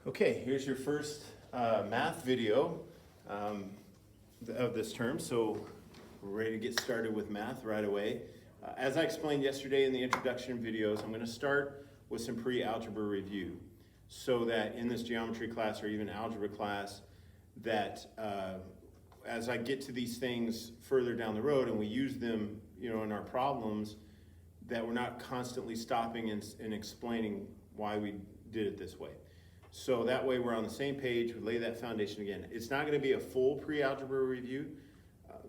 Okay, here's your first math video of this term. So we're ready to get started with math right away. As I explained yesterday in the introduction videos, I'm going to start with some pre-algebra review so that in this geometry class or even algebra class that as I get to these things further down the road and we use them, in our problems, that we're not constantly stopping and explaining why we did it this way. So that way we're on the same page, we lay that foundation again. It's not going to be a full pre-algebra review,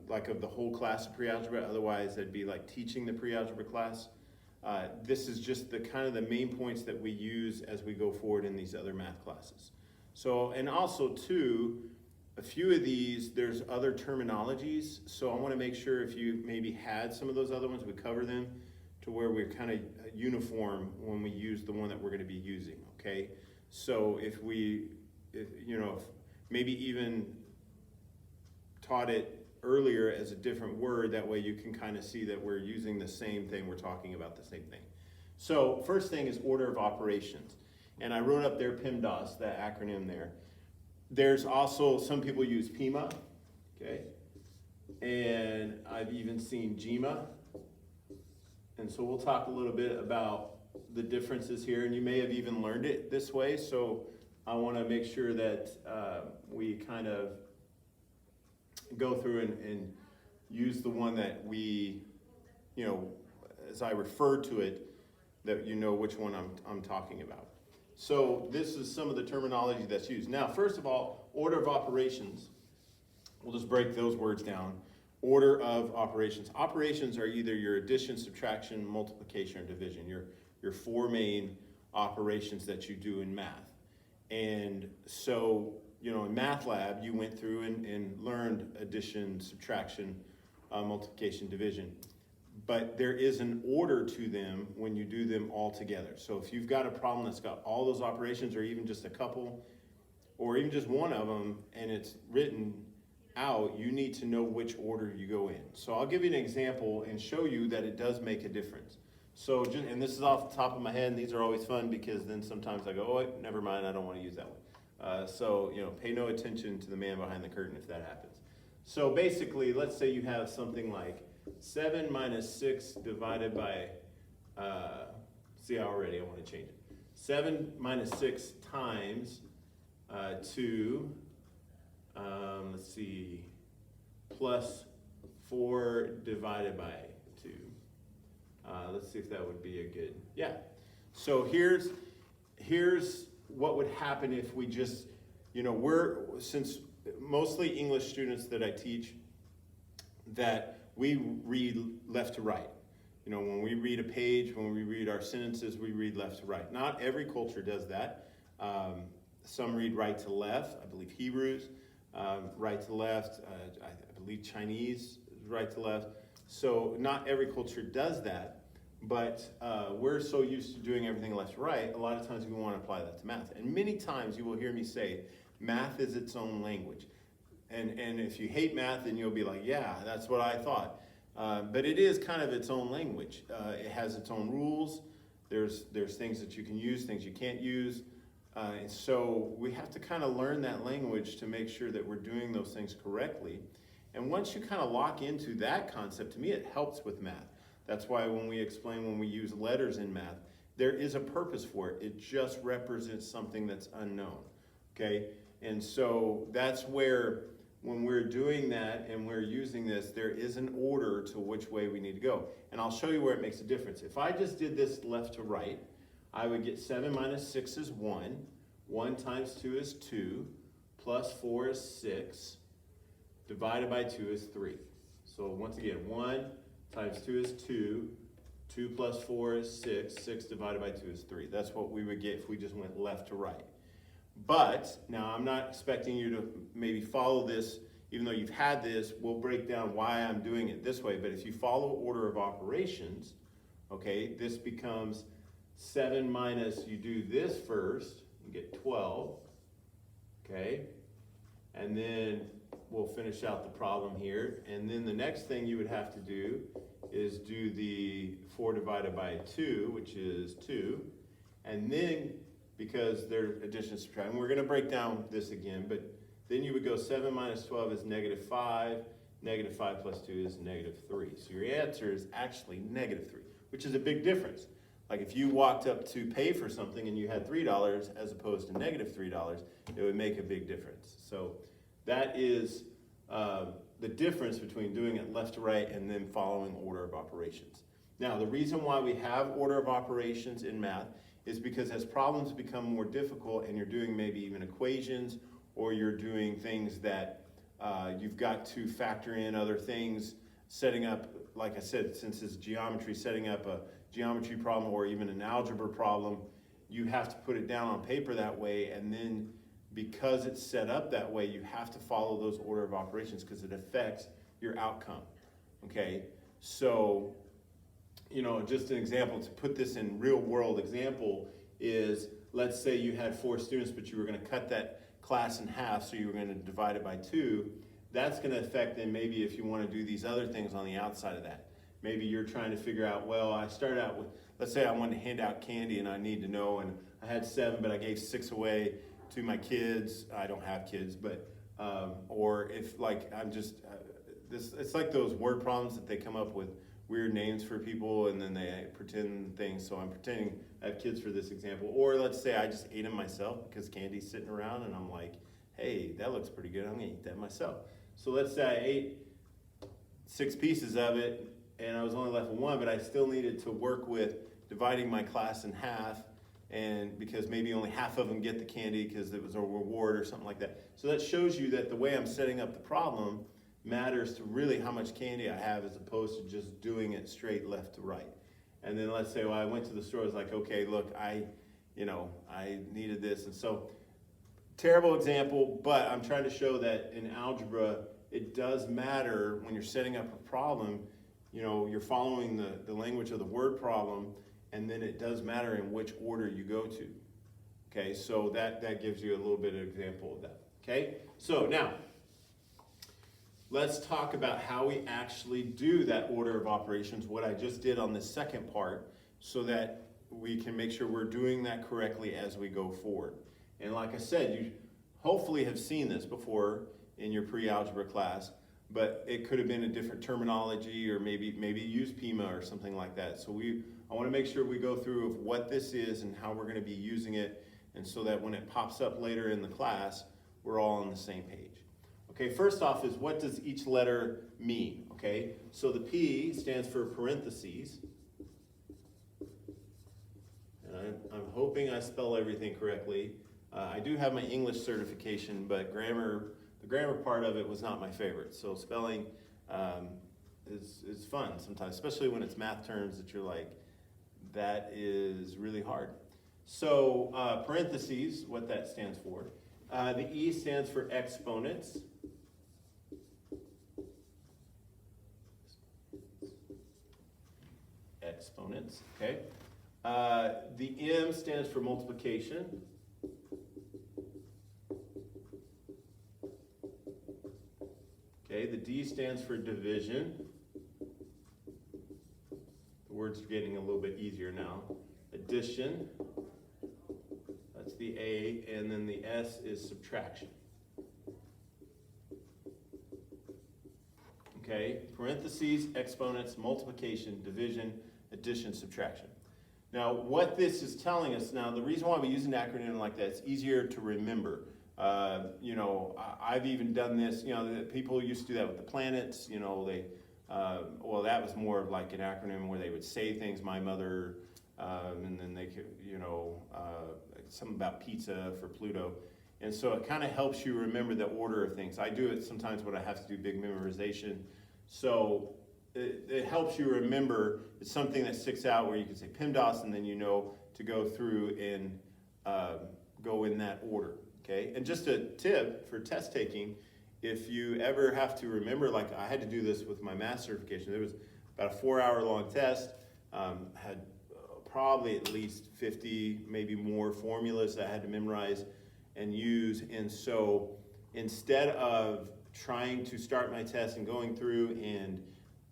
like of the whole class of pre-algebra, otherwise it'd be like teaching the pre-algebra class. This is just the kind of the main points that we use as we go forward in these other math classes. So, and also too, a few of these, there's other terminologies, so I want to make sure if you maybe had some of those other ones, we cover them to where we're kind of uniform when we use the one that we're going to be using, okay? So if maybe even taught it earlier as a different word, that way you can kind of see that we're using the same thing, we're talking about the same thing. So first thing is order of operations. And I wrote up there PEMDAS, that acronym there. There's also, some people use PEMA, okay? And I've even seen GEMA. And so we'll talk a little bit about the differences here, and you may have even learned it this way, so I want to make sure that we kind of go through and use the one that we, as I refer to it, that you know which one I'm talking about. So this is some of the terminology that's used. Now, first of all, order of operations. We'll just break those words down. Order of operations. Operations are either your addition, subtraction, multiplication, or division. Your four main operations that you do in math. And so, in math lab, you went through and learned addition, subtraction, multiplication, division. But there is an order to them when you do them all together. So if you've got a problem that's got all those operations, or even just a couple, or even just one of them, and it's written out, you need to know which order you go in. So I'll give you an example and show you that it does make a difference. So, and this is off the top of my head, and these are always fun because then sometimes I go, oh, never mind, I don't want to use that one. So, pay no attention to the man behind the curtain if that happens. So basically, let's say you have something like 7 minus 6 divided by, see already, I want to change it. 7 minus 6 times 2, let's see, plus 4 divided by 2. Let's see if that would be a good, yeah. So here's what would happen if we just, since mostly English students that I teach, that we read left to right. When we read a page, when we read our sentences, we read left to right. Not every culture does that. Some read right to left, I believe Hebrews, right to left, I believe Chinese, right to left. So not every culture does that. But we're so used to doing everything left to right, a lot of times we want to apply that to math. And many times you will hear me say, math is its own language. And if you hate math, then you'll be like, yeah, that's what I thought. But it is kind of its own language. It has its own rules. There's things that you can use, things you can't use. And so we have to kind of learn that language to make sure that we're doing those things correctly. And once you kind of lock into that concept, to me it helps with math. That's why when we use letters in math, there is a purpose for it. It just represents something that's unknown, okay? And so that's where, when we're doing that and we're using this, there is an order to which way we need to go. And I'll show you where it makes a difference. If I just did this left to right, I would get 7 minus 6 is 1, 1 times 2 is 2, plus 4 is 6, divided by 2 is 3. So once again, 1 times 2 is 2, 2 plus 4 is 6, 6 divided by 2 is 3. That's what we would get if we just went left to right. But, now I'm not expecting you to maybe follow this, even though you've had this, we'll break down why I'm doing it this way. But if you follow order of operations, okay, this becomes 7 minus, you do this first, you get 12, okay? And then we'll finish out the problem here. And then the next thing you would have to do is do the 4 divided by 2, which is 2. And then because they're addition and subtraction. We're gonna break down this again, but then you would go 7 minus 12 is -5, -5 plus 2 is -3. So your answer is actually -3, which is a big difference. Like if you walked up to pay for something and you had $3 as opposed to -3, it would make a big difference. So that is the difference between doing it left to right and then following order of operations. Now, the reason why we have order of operations in math is because as problems become more difficult and you're doing maybe even equations, or you're doing things that you've got to factor in other things, setting up, like I said, since it's geometry, setting up a geometry problem or even an algebra problem, you have to put it down on paper that way, and then because it's set up that way, you have to follow those order of operations because it affects your outcome, okay? So, you know, just an example, to put this in real world example is, let's say you had 4 students, but you were gonna cut that class in half, so you were gonna divide it by 2. That's gonna affect then maybe if you wanna do these other things on the outside of that. Maybe you're trying to figure out, well, I started out with, let's say I wanted to hand out candy and I need to know, and I had 7, but I gave 6 away to my kids. I don't have kids, but, or if like, I'm just, it's like those word problems that they come up with weird names for people and then they pretend things. So I'm pretending I have kids for this example. Or let's say I just ate them myself because candy's sitting around and I'm like, hey, that looks pretty good. I'm gonna eat that myself. So let's say I ate 6 pieces of it and I was only left with 1, but I still needed to work with dividing my class in half, and because maybe only half of them get the candy because it was a reward or something like that. So that shows you that the way I'm setting up the problem matters to really how much candy I have as opposed to just doing it straight left to right. And then let's say, well, I went to the store, I was like, okay, look, I needed this. And so, terrible example, but I'm trying to show that in algebra, it does matter when you're setting up a problem, you know, you're following the language of the word problem, and then it does matter in which order you go to. Okay, so that gives you a little bit of example of that. Okay, so now, let's talk about how we actually do that order of operations, what I just did on the second part, so that we can make sure we're doing that correctly as we go forward. And like I said, you hopefully have seen this before in your pre-algebra class, but it could have been a different terminology, or maybe use PEMA or something like that. So I want to make sure we go through of what this is and how we're going to be using it, and so that when it pops up later in the class, we're all on the same page. Okay, first off is, what does each letter mean? Okay, so the P stands for parentheses. And I'm hoping I spell everything correctly. I do have my English certification, but the grammar part of it was not my favorite. So spelling is fun sometimes, especially when it's math terms that you're like, that is really hard. So parentheses, what that stands for. The E stands for exponents. Exponents, okay. The M stands for multiplication. Okay, the D stands for division. The words are getting a little bit easier now. Addition, that's the A, and then the S is subtraction. Okay, parentheses, exponents, multiplication, division, addition, subtraction. Now, what this is telling us, now the reason why we use an acronym like that, it's easier to remember. You know, I've even done this, you know, people used to do that with the planets, you know, well, that was more of like an acronym where they would say things, my mother, and then they could, you know, something about pizza for Pluto. And so it kind of helps you remember the order of things. I do it sometimes when I have to do big memorization. So it helps you remember. It's something that sticks out where you can say PEMDAS, and then you know to go through and go in that order, okay? And just a tip for test taking, if you ever have to remember, like I had to do this with my math certification. It was about a 4-hour long test, had probably at least 50, maybe more formulas that I had to memorize and use. And so instead of trying to start my test and going through and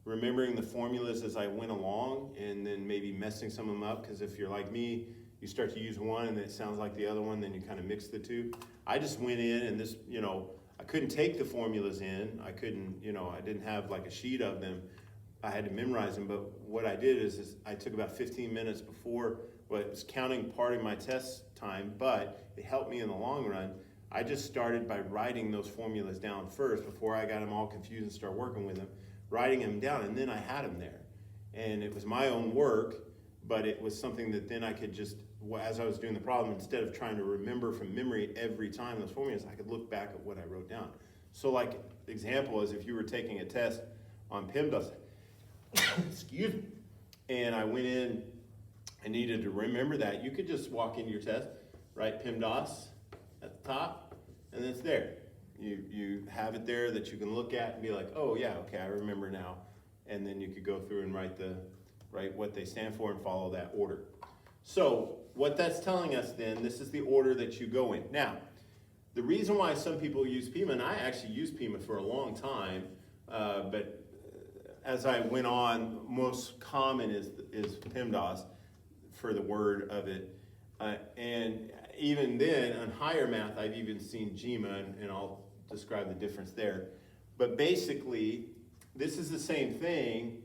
remembering the formulas as I went along and then maybe messing some of them up, because if you're like me, you start to use one and it sounds like the other one, then you kind of mix the two. I just went in and this, I couldn't take the formulas in. I couldn't, I didn't have like a sheet of them. I had to memorize them, but what I did is I took about 15 minutes before, well, it was counting part of my test time, but it helped me in the long run. I just started by writing those formulas down first before I got them all confused and start working with them, writing them down, and then I had them there. And it was my own work, but it was something that then I could just, as I was doing the problem, instead of trying to remember from memory every time those formulas, I could look back at what I wrote down. So like, example is if you were taking a test on PEMDAS, excuse me, and I went in and needed to remember that, you could just walk into your test, write PEMDAS at the top, and it's there. You have it there that you can look at and be like, oh yeah, okay, I remember now. And then you could go through and write what they stand for and follow that order. So what that's telling us then, this is the order that you go in. Now, the reason why some people use PEMA, and I actually used PEMA for a long time, but as I went on, most common is PEMDAS for the word of it. And even then, on higher math, I've even seen GMA, and I'll describe the difference there. But basically, this is the same thing,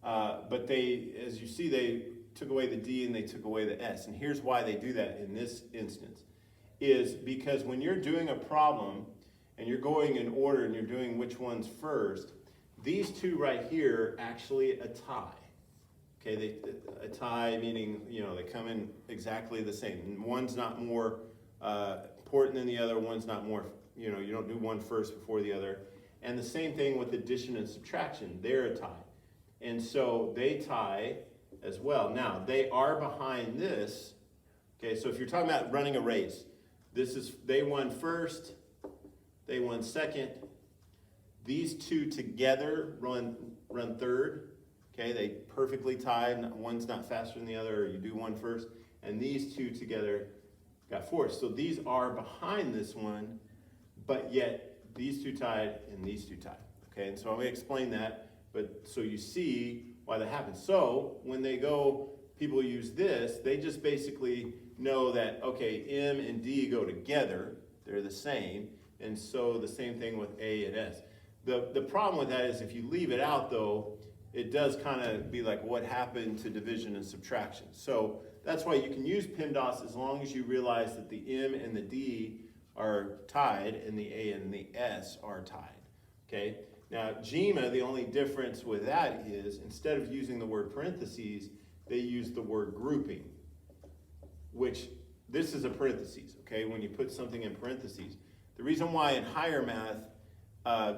but they, as you see, they took away the D and they took away the S. And here's why they do that in this instance, is because when you're doing a problem and you're going in order and you're doing which one's first, these two right here actually a tie. Okay, a tie meaning, they come in exactly the same. And one's not more important than the other, one's not more, you don't do one first before the other. And the same thing with addition and subtraction, they're a tie. And so they tie as well. Now, they are behind this. Okay, so if you're talking about running a race, they won first, they won second. These two together run third. Okay, they perfectly tie. One's not faster than the other, or you do one first. And these two together got fourth. So these are behind this one, but yet these two tied and these two tied. Okay, and so I'm going to explain that, but so you see why that happens. So when people use this, they just basically know that, okay, M and D go together, they're the same, and so the same thing with A and S. The problem with that is if you leave it out though, it does kind of be like what happened to division and subtraction. So that's why you can use PEMDAS as long as you realize that the M and the D are tied and the A and the S are tied, okay? Now, GMA, the only difference with that is instead of using the word parentheses, they use the word grouping, which this is a parentheses, okay? When you put something in parentheses. The reason why in higher math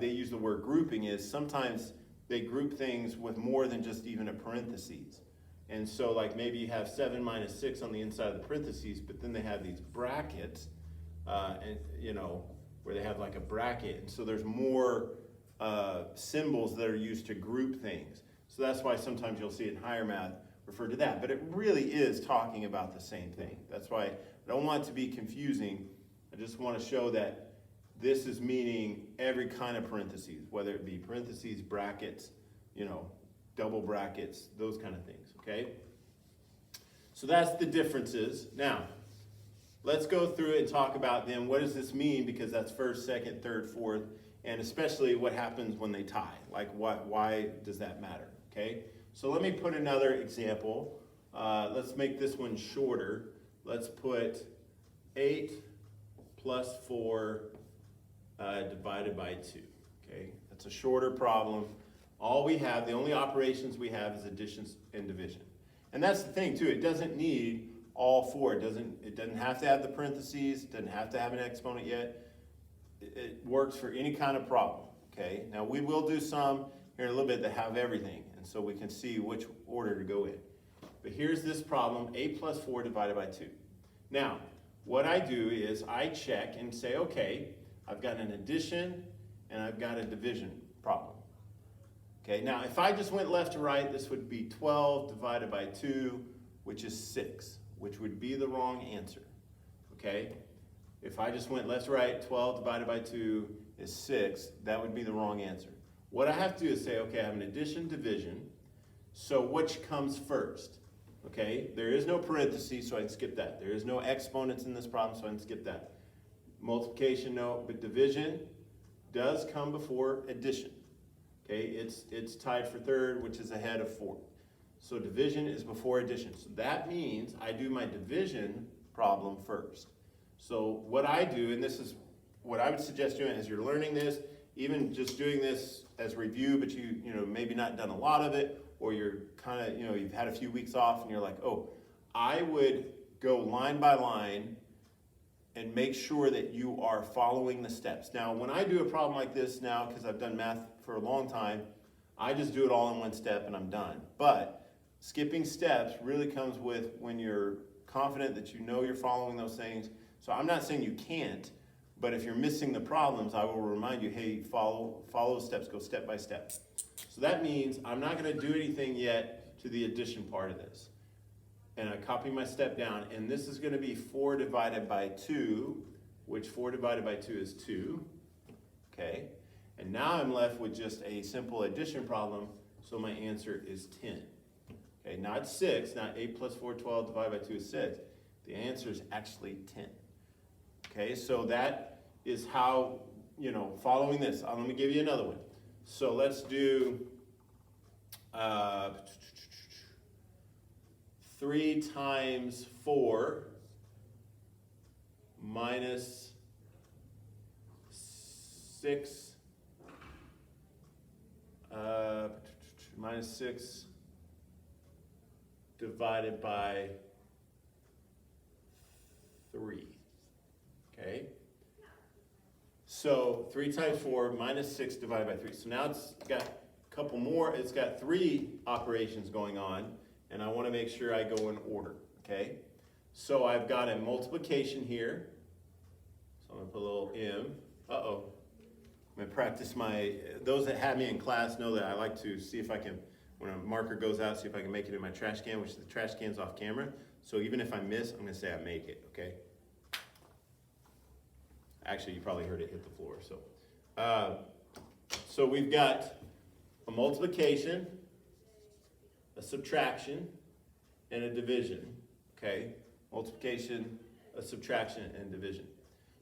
they use the word grouping is sometimes they group things with more than just even a parentheses. And so like maybe you have 7 minus 6 on the inside of the parentheses, but then they have these brackets, and where they have like a bracket. And so there's more symbols that are used to group things. So that's why sometimes you'll see it in higher math refer to that. But it really is talking about the same thing. That's why I don't want it to be confusing. I just want to show that this is meaning every kind of parentheses, whether it be parentheses, brackets, double brackets, those kind of things, okay? So that's the differences. Now, let's go through it and talk about then what does this mean, because that's first, second, third, fourth, and especially what happens when they tie. Like why does that matter, okay? So let me put another example. Let's make this one shorter. Let's put 8 plus 4 divided by 2, okay? That's a shorter problem. The only operations we have is addition and division. And that's the thing too, it doesn't need all 4. It doesn't have to have the parentheses, it doesn't have to have an exponent yet. It works for any kind of problem, okay? Now we will do some here in a little bit that have everything, and so we can see which order to go in. But here's this problem, 8 plus 4 divided by 2. Now, what I do is I check and say, okay, I've got an addition and I've got a division problem. Okay, now if I just went left to right, this would be 12 divided by 2, which is 6, which would be the wrong answer, okay? If I just went left to right, 12 divided by 2 is 6, that would be the wrong answer. What I have to do is say, okay, I have an addition, division, so which comes first? Okay, there is no parentheses, so I can skip that. There is no exponents in this problem, so I can skip that. Multiplication, no, but division does come before addition. Okay, it's tied for third, which is ahead of fourth. So division is before addition. So that means I do my division problem first. So what I do, and this is what I would suggest doing as you're learning this, even just doing this as review, but you know maybe not done a lot of it, or you're kind of, you've had a few weeks off and you're like, oh, I would go line by line and make sure that you are following the steps. Now, when I do a problem like this now, because I've done math for a long time, I just do it all in one step and I'm done. But skipping steps really comes with when you're confident that you know you're following those things. So I'm not saying you can't, but if you're missing the problems, I will remind you, hey, follow the steps, go step by step. So that means I'm not going to do anything yet to the addition part of this. And I copy my step down, and this is going to be 4 divided by 2, which 4 divided by 2 is 2. Okay, and now I'm left with just a simple addition problem, so my answer is 10. Okay, not 6, not 8 plus 4, 12 divided by 2 is 6. The answer is actually 10. Okay, so that is how, following this. Let me give you another one. So let's do 3 times 4 minus 6 divided by 3. Okay? So 3 times 4 minus 6 divided by 3. So now it's got a couple more. It's got 3 operations going on, and I want to make sure I go in order. Okay? So I've got a multiplication here. So I'm going to put a little m. Uh-oh. I'm going to practice those that have me in class know that I like to see if I can, when a marker goes out, see if I can make it in my trash can, which the trash can's off camera. So even if I miss, I'm going to say I make it, okay? Actually, you probably heard it hit the floor. So we've got a multiplication, a subtraction, and a division. Okay, multiplication, a subtraction, and division.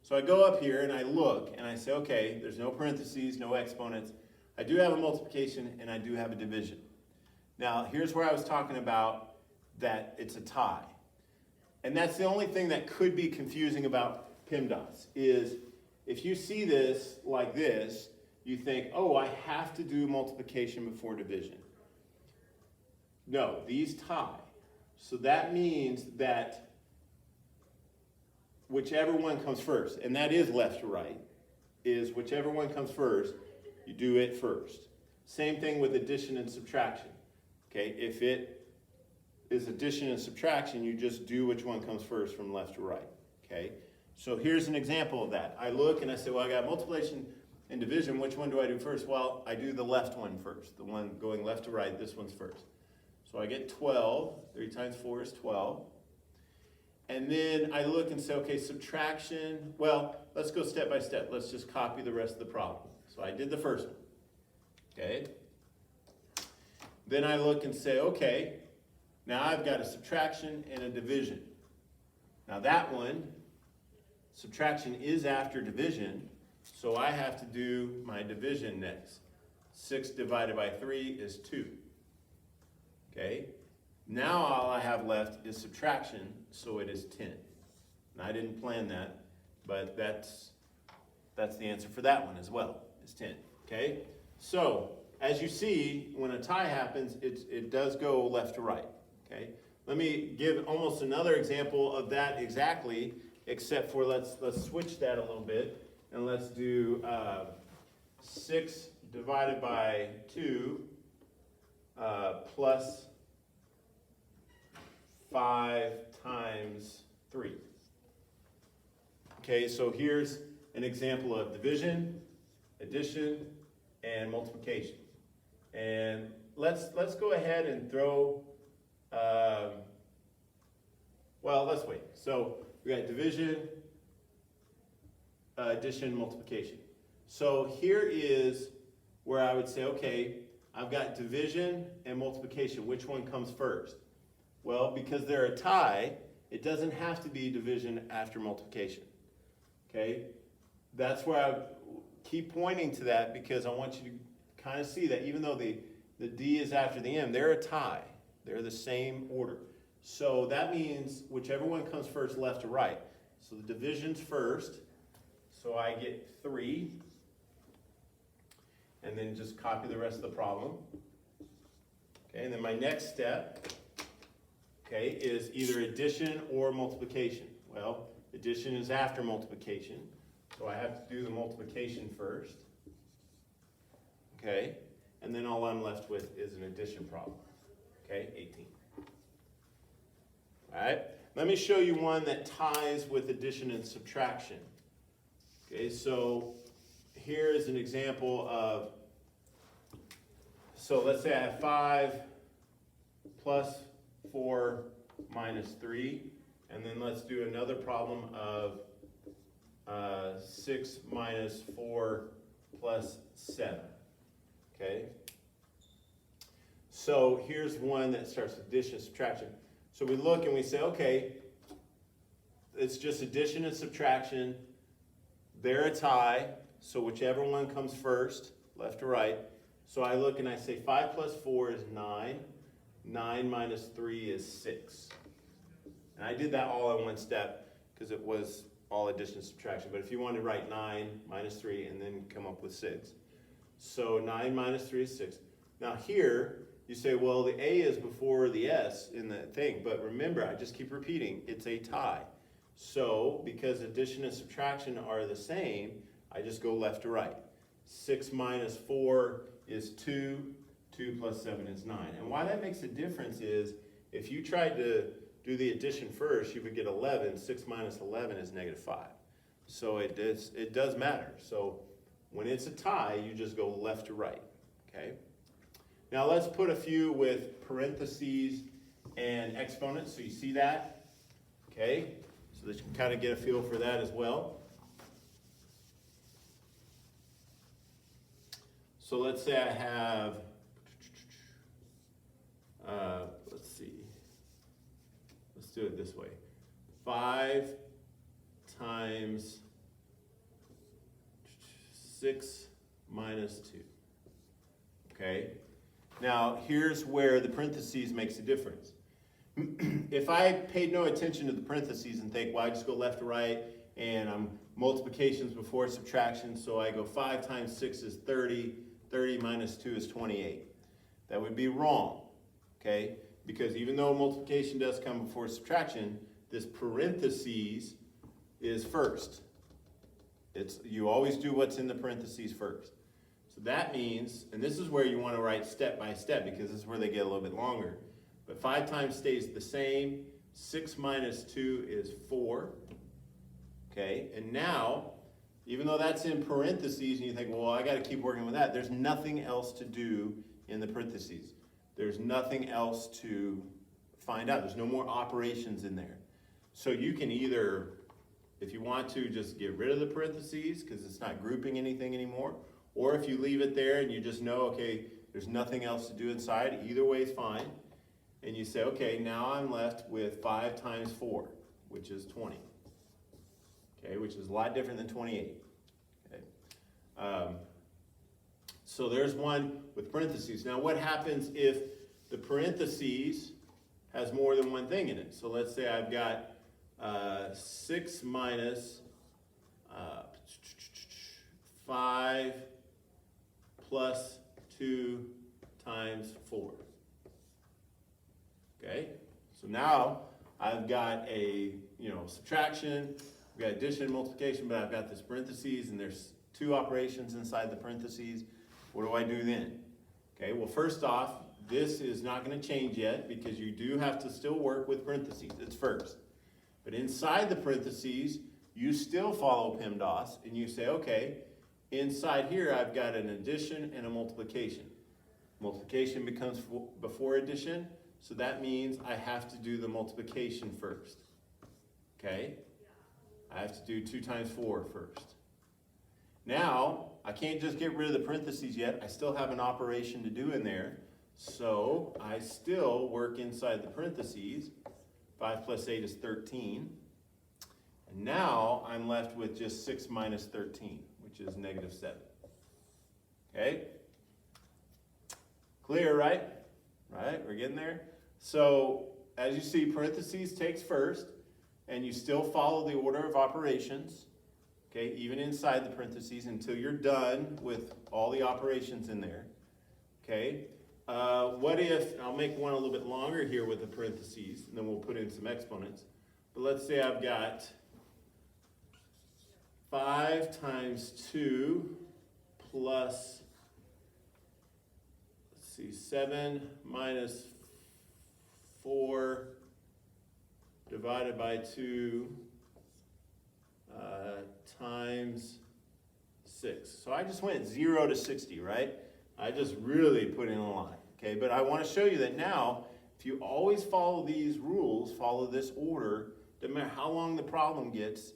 So I go up here and I look and I say, okay, there's no parentheses, no exponents. I do have a multiplication and I do have a division. Now, here's where I was talking about that it's a tie. And that's the only thing that could be confusing about PEMDAS is if you see this like this, you think, oh, I have to do multiplication before division. No, these tie. So that means that whichever one comes first, and that is left to right, is whichever one comes first, you do it first. Same thing with addition and subtraction. Okay, if it is addition and subtraction, you just do which one comes first from left to right. Okay, so here's an example of that. I look and I say, well, I got multiplication and division. Which one do I do first? Well, I do the left one first, the one going left to right. This one's first. So I get 12. 3 times 4 is 12. And then I look and say, okay, subtraction. Well, let's go step by step. Let's just copy the rest of the problem. So I did the first one. Okay. Then I look and say, okay, now I've got a subtraction and a division. Now that one, subtraction is after division, so I have to do my division next. 6 divided by 3 is 2. Okay? Now all I have left is subtraction, so it is 10. And I didn't plan that, but that's the answer for that one as well, is 10. Okay? So, as you see, when a tie happens, it does go left to right. Okay? Let me give almost another example of that exactly, except for let's switch that a little bit, and let's do 6 divided by 2 plus 5 times 3. Okay, so here's an example of division, addition, and multiplication. And let's go ahead and throw, well, let's wait. So we got division, addition, multiplication. So here is where I would say, okay, I've got division and multiplication. Which one comes first? Well, because they're a tie, it doesn't have to be division after multiplication. Okay? That's where I keep pointing to that, because I want you to kind of see that even though the D is after the M, they're a tie. They're the same order. So that means whichever one comes first, left to right. So the division's first. So I get 3. And then just copy the rest of the problem. Okay, and then my next step, okay, is either addition or multiplication. Well, addition is after multiplication, so I have to do the multiplication first. Okay, and then all I'm left with is an addition problem. Okay, 18. All right, let me show you one that ties with addition and subtraction. Okay, so here is an example of, so let's say I have 5 plus 4 minus 3, and then let's do another problem of 6 minus 4 plus 7, okay? So here's one that starts with addition, subtraction. So we look and we say, okay, it's just addition and subtraction. They're a tie, so whichever one comes first, left to right. So I look and I say 5 plus 4 is 9. 9 minus 3 is 6. And I did that all in one step because it was all addition and subtraction. But if you wanted to write 9 minus 3 and then come up with 6. So 9 minus 3 is 6. Now here, you say, well, the A is before the S in the thing. But remember, I just keep repeating, it's a tie. So because addition and subtraction are the same, I just go left to right. 6 minus 4 is 2. 2 plus 7 is 9. And why that makes a difference is, if you tried to do the addition first, you would get 11. 6 minus 11 is negative 5. So it does matter. So when it's a tie, you just go left to right, okay? Now let's put a few with parentheses and exponents, so you see that, okay? So that you can kind of get a feel for that as well. So let's say I have, let's see, let's do it this way. 5 times 6 minus 2, okay? Now, here's where the parentheses makes a difference. If I paid no attention to the parentheses and think, well, I just go left to right, and I'm multiplications before subtraction, so I go 5 times 6 is 30, 30 minus 2 is 28. That would be wrong, okay? Because even though multiplication does come before subtraction, this parentheses is first. You always do what's in the parentheses first. So that means, and this is where you want to write step by step, because this is where they get a little bit longer. But 5 times stays the same. 6 minus 2 is 4. Okay, and now, even though that's in parentheses, and you think, well, I got to keep working with that, there's nothing else to do in the parentheses. There's nothing else to find out. There's no more operations in there. So you can either, if you want to, just get rid of the parentheses because it's not grouping anything anymore. Or if you leave it there and you just know, okay, there's nothing else to do inside, either way is fine. And you say, okay, now I'm left with 5 times 4, which is 20. Okay, which is a lot different than 28. Okay. So there's one with parentheses. Now what happens if the parentheses has more than one thing in it? So let's say I've got 6 minus 5 plus 2 times 4. Okay, so now I've got a subtraction, I've got addition, multiplication, but I've got this parentheses, and there's 2 operations inside the parentheses. What do I do then? Okay, well, first off, this is not going to change yet because you do have to still work with parentheses. It's first. But inside the parentheses, you still follow PEMDAS, and you say, okay, inside here I've got an addition and a multiplication. Multiplication becomes before addition, so that means I have to do the multiplication first. Okay? I have to do 2 times 4 first. Now, I can't just get rid of the parentheses yet. I still have an operation to do in there. So I still work inside the parentheses. 5 plus 8 is 13. And now I'm left with just 6 minus 13, which is negative 7. Okay? Clear, right? Right, we're getting there. So as you see, parentheses takes first, and you still follow the order of operations, okay, even inside the parentheses until you're done with all the operations in there, okay? What if, I'll make one a little bit longer here with the parentheses, and then we'll put in some exponents. But let's say I've got 5 times 2 plus, let's see, 7 minus 4 divided by 2 times 6. So I just went 0 to 60, right? I just really put in a lot, okay? But I want to show you that now, if you always follow these rules, follow this order, no matter how long the problem gets,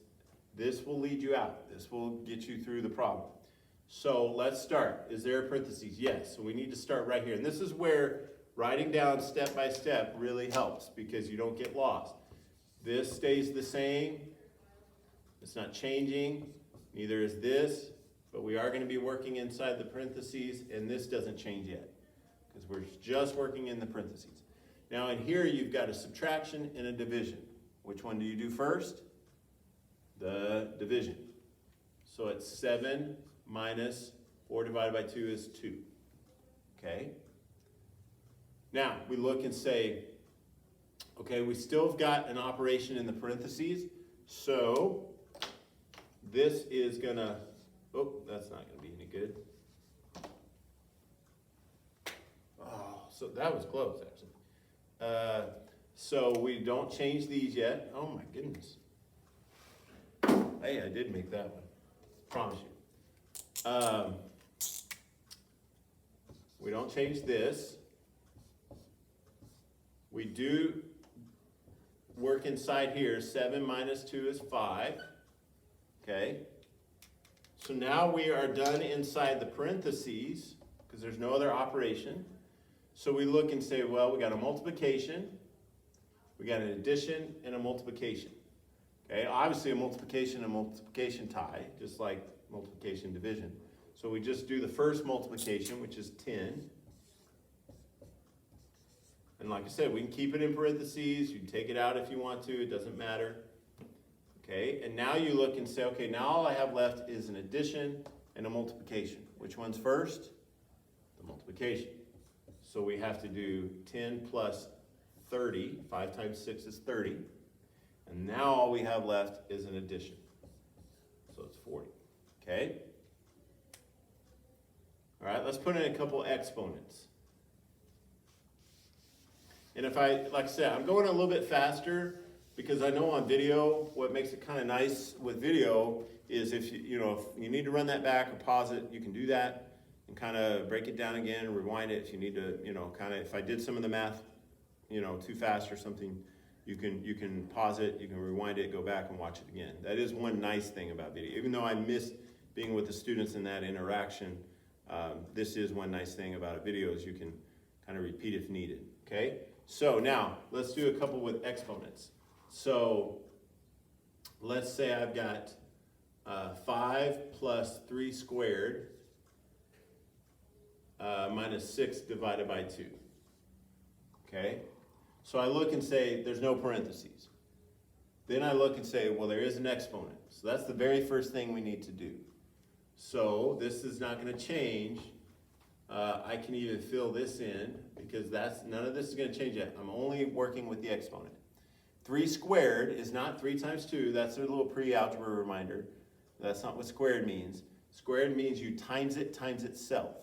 this will lead you out. This will get you through the problem. So let's start. Is there a parentheses? Yes. So we need to start right here. And this is where writing down step by step really helps because you don't get lost. This stays the same. It's not changing. Neither is this. But we are going to be working inside the parentheses, and this doesn't change yet because we're just working in the parentheses. Now in here you've got a subtraction and a division. Which one do you do first? The division. So it's 7 minus 4 divided by 2 is 2. Okay? Now we look and say, okay, we still have got an operation in the parentheses, so this is gonna, oh, that's not gonna be any good. Oh, so that was close actually. So we don't change these yet. Oh my goodness. Hey, I did make that one. Promise you. We don't change this. We do work inside here. 7 minus 2 is 5. Okay. So now we are done inside the parentheses because there's no other operation. So we look and say, well, we got a multiplication, we got an addition, and a multiplication. Okay, obviously a multiplication and multiplication tie, just like multiplication division. So we just do the first multiplication, which is 10. And like I said, we can keep it in parentheses. You can take it out if you want to. It doesn't matter. Okay, and now you look and say, okay, now all I have left is an addition and a multiplication. Which one's first? The multiplication. So we have to do 10 plus 30. 5 times 6 is 30. And now all we have left is an addition. So it's 40. Okay? All right, let's put in a couple exponents. And if like I said, I'm going a little bit faster because I know on video, what makes it kind of nice with video is if if you need to run that back or pause it, you can do that and kind of break it down again and rewind it if you need to, kind of, if I did some of the math, too fast or something, you can pause it, you can rewind it, go back and watch it again. That is one nice thing about video. Even though I miss being with the students in that interaction, this is one nice thing about a video is you can kind of repeat if needed, okay? So now, let's do a couple with exponents. So, let's say I've got 5 plus 3 squared minus 6 divided by 2, okay? So I look and say, there's no parentheses. Then I look and say, well, there is an exponent. So that's the very first thing we need to do. So this is not going to change. I can even fill this in because none of this is going to change yet. I'm only working with the exponent. 3 squared is not 3 times 2. That's a little pre-algebra reminder. That's not what squared means. Squared means you times it times itself.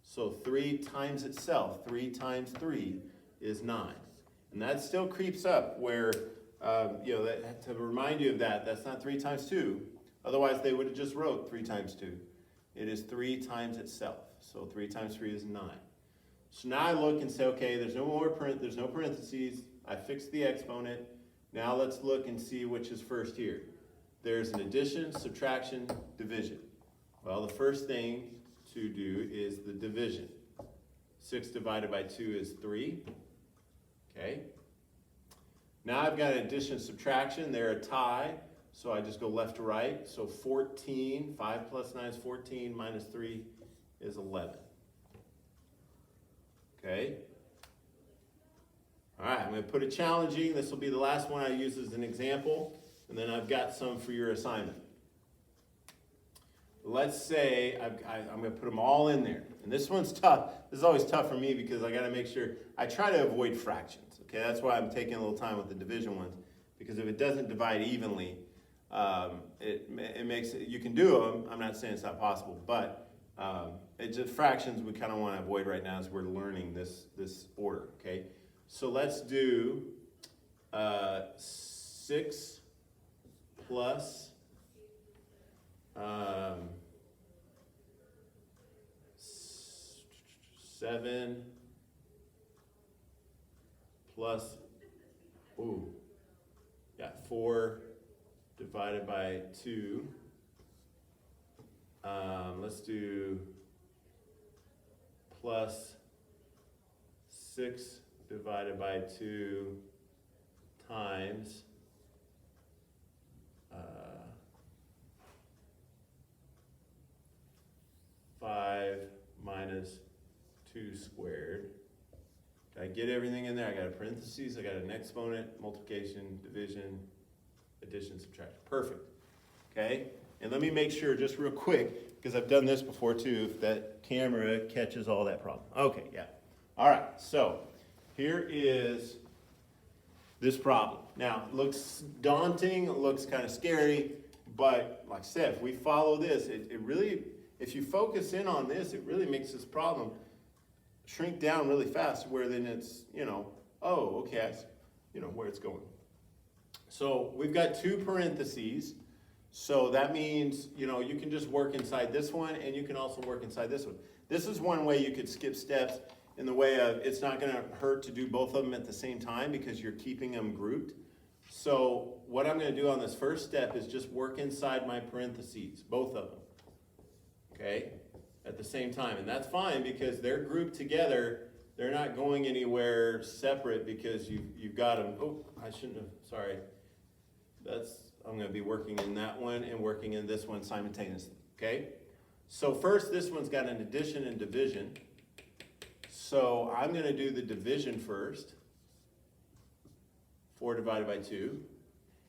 So 3 times itself, 3 times 3 is 9. And that still creeps up where, to remind you of that, that's not 3 times 2. Otherwise, they would have just wrote 3 times 2. It is 3 times itself. So 3 times 3 is 9. So now I look and say, okay, there's no parentheses. I fixed the exponent. Now let's look and see which is first here. There's an addition, subtraction, division. Well, the first thing to do is the division. 6 divided by 2 is 3. Okay. Now I've got addition and subtraction. They're a tie, so I just go left to right. So 14, 5 plus 9 is 14, minus 3 is 11. Okay. All right, I'm going to put a challenging. This will be the last one I use as an example, and then I've got some for your assignment. Let's say I'm going to put them all in there. And this one's tough. This is always tough for me because I got to make sure, I try to avoid fractions. Okay, that's why I'm taking a little time with the division ones, because if it doesn't divide evenly, it makes it, you can do them. I'm not saying it's not possible, but it's just fractions we kind of want to avoid right now as we're learning this order. Okay, so let's do 6 plus 7 plus 4 divided by 2. Let's do plus 6 divided by 2 times 5 minus 2 squared. Did I get everything in there? I got a parentheses, I got an exponent, multiplication, division, addition, subtraction. Perfect. Okay? And let me make sure just real quick, because I've done this before too, if that camera catches all that problem. Okay, yeah. All right, so here is this problem. Now, it looks daunting, it looks kind of scary, but like I said, if we follow this, it really, if you focus in on this, it really makes this problem shrink down really fast, where then it's, oh, okay, I see, where it's going. So we've got 2 parentheses, so that means, you can just work inside this one, and you can also work inside this one. This is one way you could skip steps in the way of, it's not going to hurt to do both of them at the same time because you're keeping them grouped. So what I'm going to do on this first step is just work inside my parentheses, both of them, okay, at the same time. And that's fine because they're grouped together. They're not going anywhere separate because you've got them. Oh, I shouldn't have, sorry. I'm going to be working in that one and working in this one simultaneously, okay? So first, this one's got an addition and division. So I'm going to do the division first. 4 divided by 2.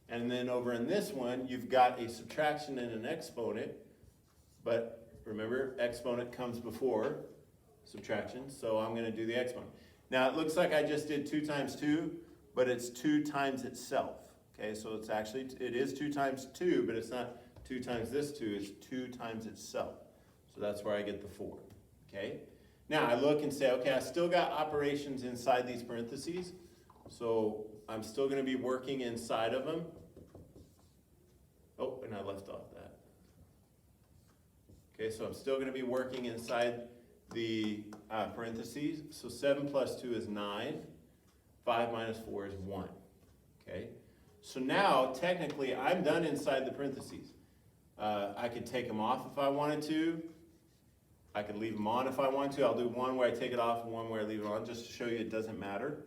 And then over in this one, you've got a subtraction and an exponent. But remember, exponent comes before subtraction. So I'm going to do the exponent. Now, it looks like I just did 2 times 2, but it's 2 times itself. Okay, so it is 2 times 2, but it's not 2 times this 2, it's 2 times itself. So that's where I get the 4, okay? Now I look and say, okay, I still got operations inside these parentheses, so I'm still gonna be working inside of them. Oh, and I left off that. Okay, so I'm still gonna be working inside the parentheses. So 7 plus 2 is 9, 5 minus 4 is 1, okay? So now, technically, I'm done inside the parentheses. I could take them off if I wanted to. I could leave them on if I want to. I'll do one where I take it off and one where I leave it on, just to show you it doesn't matter.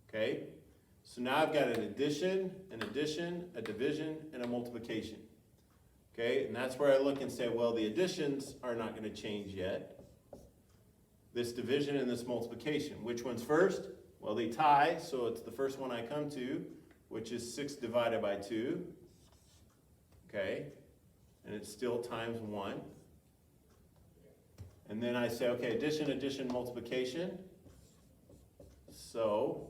Okay? So now I've got an addition, a division, and a multiplication. Okay? And that's where I look and say, well, the additions are not going to change yet. This division and this multiplication. Which one's first? Well, they tie, so it's the first one I come to, which is 6 divided by 2, okay, and it's still times 1. And then I say, okay, addition, multiplication. So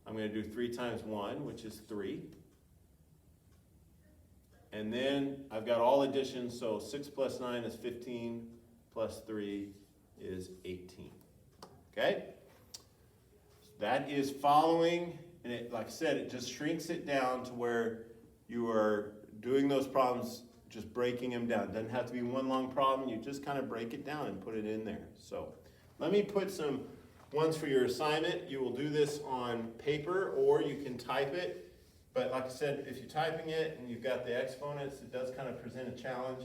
I'm going to do 3 times 1, which is 3. And then I've got all additions, so 6 plus 9 is 15, plus 3 is 18, okay? That is following. And it, like I said, it just shrinks it down to where you are doing those problems, just breaking them down. It doesn't have to be one long problem. You just kind of break it down and put it in there. So let me put some ones for your assignment. You will do this on paper or you can type it. But like I said, if you're typing it and you've got the exponents, it does kind of present a challenge.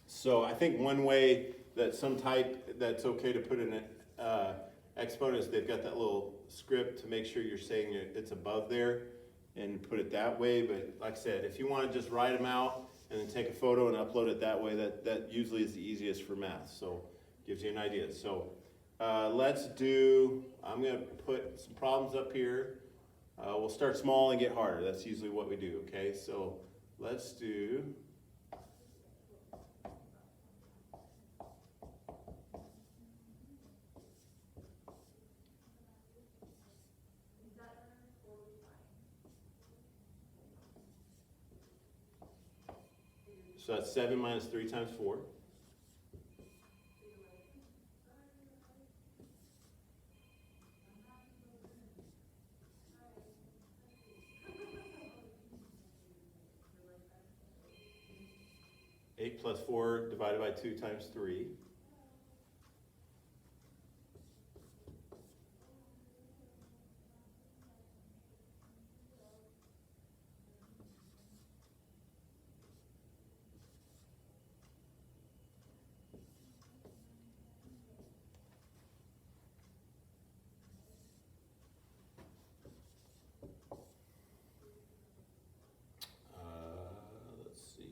So I think one way that some type that's okay to put in exponents, they've got that little script to make sure you're saying it's above there and put it that way. But like I said, if you want to just write them out and then take a photo and upload it that way, that usually is the easiest for math. So gives you an idea. So let's do, I'm going to put some problems up here. We'll start small and get harder. That's usually what we do, okay? So let's do, so that's 7 minus 3 times 4. Eight plus 4 divided by 2 times 3. Let's see.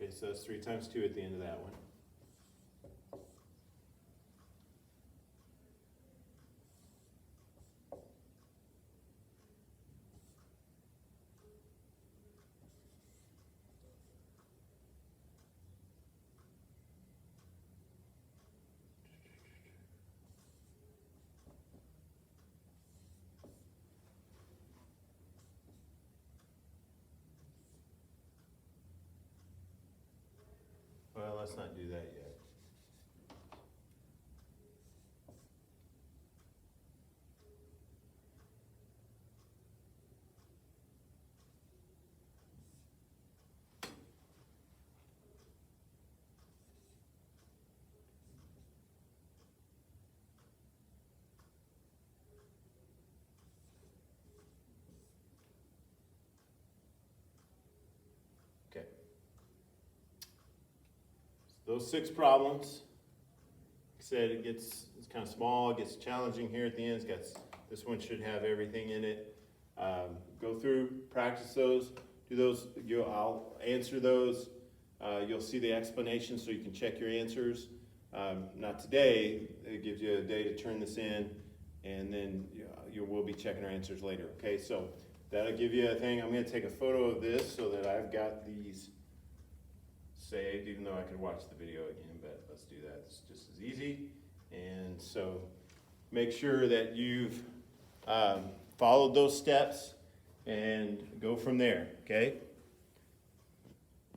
Okay, so that's 3 times 2 at the end of that one. Well, let's not do that yet. Okay. Those 6 problems, like I said, it's kind of small, it gets challenging here at the end. This one should have everything in it. Go through, practice those, do those. I'll answer those. You'll see the explanation so you can check your answers. Not today, it gives you a day to turn this in, and then you will be checking our answers later, okay? So that'll give you a thing. I'm gonna take a photo of this so that I've got these saved, even though I could watch the video again, but let's do that. It's just as easy. And so make sure that you've followed those steps and go from there, okay?